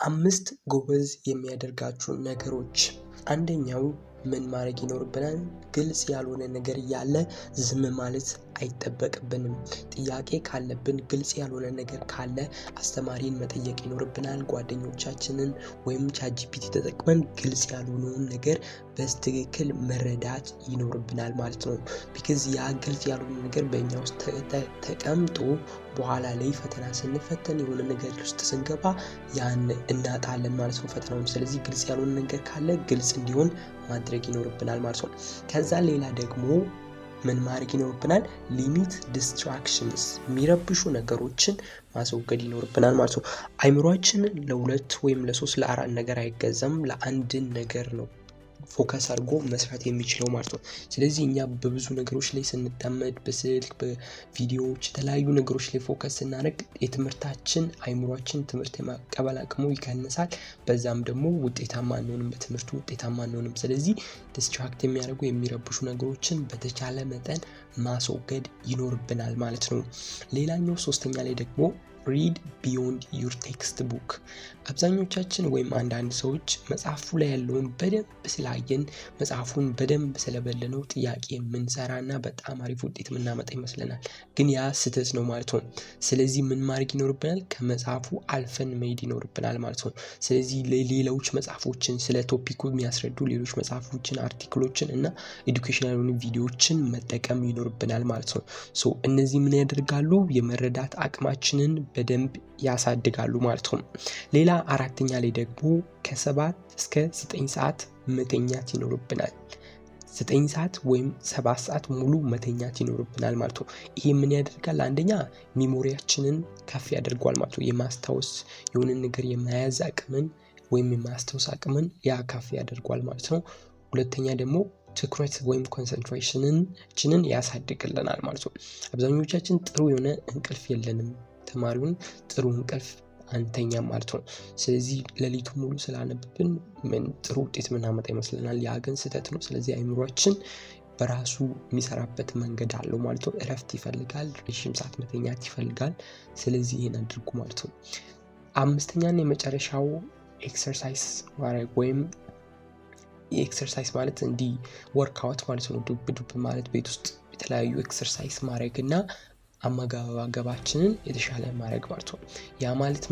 5 ጎበዝ የሚያደርጋችሁ ነገሮች። አንደኛው ምን ማድረግ ይኖርብናል? ግልጽ ያልሆነ ነገር እያለ ዝም ማለት አይጠበቅብንም። ጥያቄ ካለብን ግልጽ ያልሆነ ነገር ካለ አስተማሪን መጠየቅ ይኖርብናል። ጓደኞቻችንን ወይም ቻትጂፒቲ ተጠቅመን ግልጽ ያልሆነውን ነገር በትክክል መረዳት ይኖርብናል ማለት ነው። ቢካዝ ያ ግልጽ ያልሆነ ነገር በእኛ ውስጥ ተቀምጦ በኋላ ላይ ፈተና ስንፈተን የሆነ ነገር ውስጥ ስንገባ ያን እናጣለን ማለት ነው ፈተናውን። ስለዚህ ግልጽ ያልሆነ ነገር ካለ ግልጽ እንዲሆን ማድረግ ይኖርብናል ማለት ነው። ከዛ ሌላ ደግሞ ምን ማድረግ ይኖርብናል? ሊሚት ዲስትራክሽንስ፣ የሚረብሹ ነገሮችን ማስወገድ ይኖርብናል ማለት ነው። አይምሮአችንን ለ2 ወይም ለ3 ለ4 ነገር አይገዛም፣ ለአንድ ነገር ነው ፎከስ አድርጎ መስራት የሚችለው ማለት ነው። ስለዚህ እኛ በብዙ ነገሮች ላይ ስንጠመድ በስልክ በቪዲዮዎች የተለያዩ ነገሮች ላይ ፎከስ ስናደርግ የትምህርታችን አይምሮአችን ትምህርት የመቀበል አቅሙ ይቀንሳል። በዛም ደግሞ ውጤታማ አንሆንም፣ በትምህርቱ ውጤታማ አንሆንም። ስለዚህ ዲስትራክት የሚያደርጉ የሚረብሹ ነገሮችን በተቻለ መጠን ማስወገድ ይኖርብናል ማለት ነው። ሌላኛው 3ኛ ላይ ደግሞ read beyond your textbook። አብዛኞቻችን ወይም አንዳንድ ሰዎች መጽሐፉ ላይ ያለውን በደንብ ስላየን መጽሐፉን በደንብ ስለበለነው ጥያቄ የምንሰራና በጣም አሪፍ ውጤት የምናመጣ ይመስለናል። ግን ያ ስህተት ነው ማለት ነው። ስለዚህ ምን ማድረግ ይኖርብናል? ከመጽሐፉ አልፈን መሄድ ይኖርብናል ማለት ነው። ስለዚህ ሌሎች መጽሐፎችን ስለ ቶፒኩ የሚያስረዱ ሌሎች መጽሐፎችን፣ አርቲክሎችን እና ኤዱኬሽናል የሆኑ ቪዲዮዎችን መጠቀም ይኖርብናል ማለት ነው። እነዚህ ምን ያደርጋሉ? የመረዳት አቅማችንን በደንብ ያሳድጋሉ ማለት ነው። ሌላ 4ኛ ላይ ደግሞ ከ7 እስከ 9 ሰዓት መተኛት ይኖርብናል። 9 ሰዓት ወይም 7 ሰዓት ሙሉ መተኛት ይኖርብናል ማለት ነው። ይሄ ምን ያደርጋል? አንደኛ ሚሞሪያችንን ከፍ ያደርገዋል ማለት ነው። የማስታወስ የሆነ ነገር የመያዝ አቅምን ወይም የማስታወስ አቅምን ያ ከፍ ያደርገዋል ማለት ነው። ሁለተኛ ደግሞ ትኩረት ወይም ኮንሰንትሬሽንን ያሳድግልናል ማለት ነው። አብዛኞቻችን ጥሩ የሆነ እንቅልፍ የለንም። ተማሪውን ጥሩ እንቅልፍ አንተኛም ማለት ነው። ስለዚህ ሌሊቱ ሙሉ ስላነበብን ጥሩ ውጤት የምናመጣ ይመስለናል። ያ ግን ስህተት ነው። ስለዚህ አይምሮአችን በራሱ የሚሰራበት መንገድ አለው ማለት ነው። እረፍት ይፈልጋል፣ ረጅም ሰዓት መተኛት ይፈልጋል። ስለዚህ ይሄን አድርጉ ማለት ነው። 5ኛና የመጨረሻው ኤክሰርሳይዝ ማድረግ ወይም የኤክሰርሳይዝ ማለት እንዲህ ወርክአውት ማለት ነው። ዱብ ማለት ቤት ውስጥ የተለያዩ ኤክሰርሳይዝ ማድረግ እና አመጋገባችንን የተሻለ ማድረግ ማለት ነው። ያ ማለት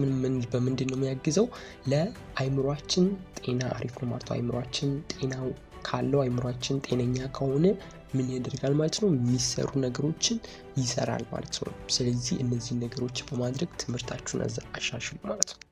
በምንድን ነው የሚያግዘው? ለአይምሮአችን ጤና አሪፍ ነው ማለት ነው። አይምሮአችን ጤናው ካለው አይምሮአችን ጤነኛ ከሆነ ምን ያደርጋል ማለት ነው? የሚሰሩ ነገሮችን ይሰራል ማለት ነው። ስለዚህ እነዚህን ነገሮች በማድረግ ትምህርታችሁን አሻሽሉ ማለት ነው።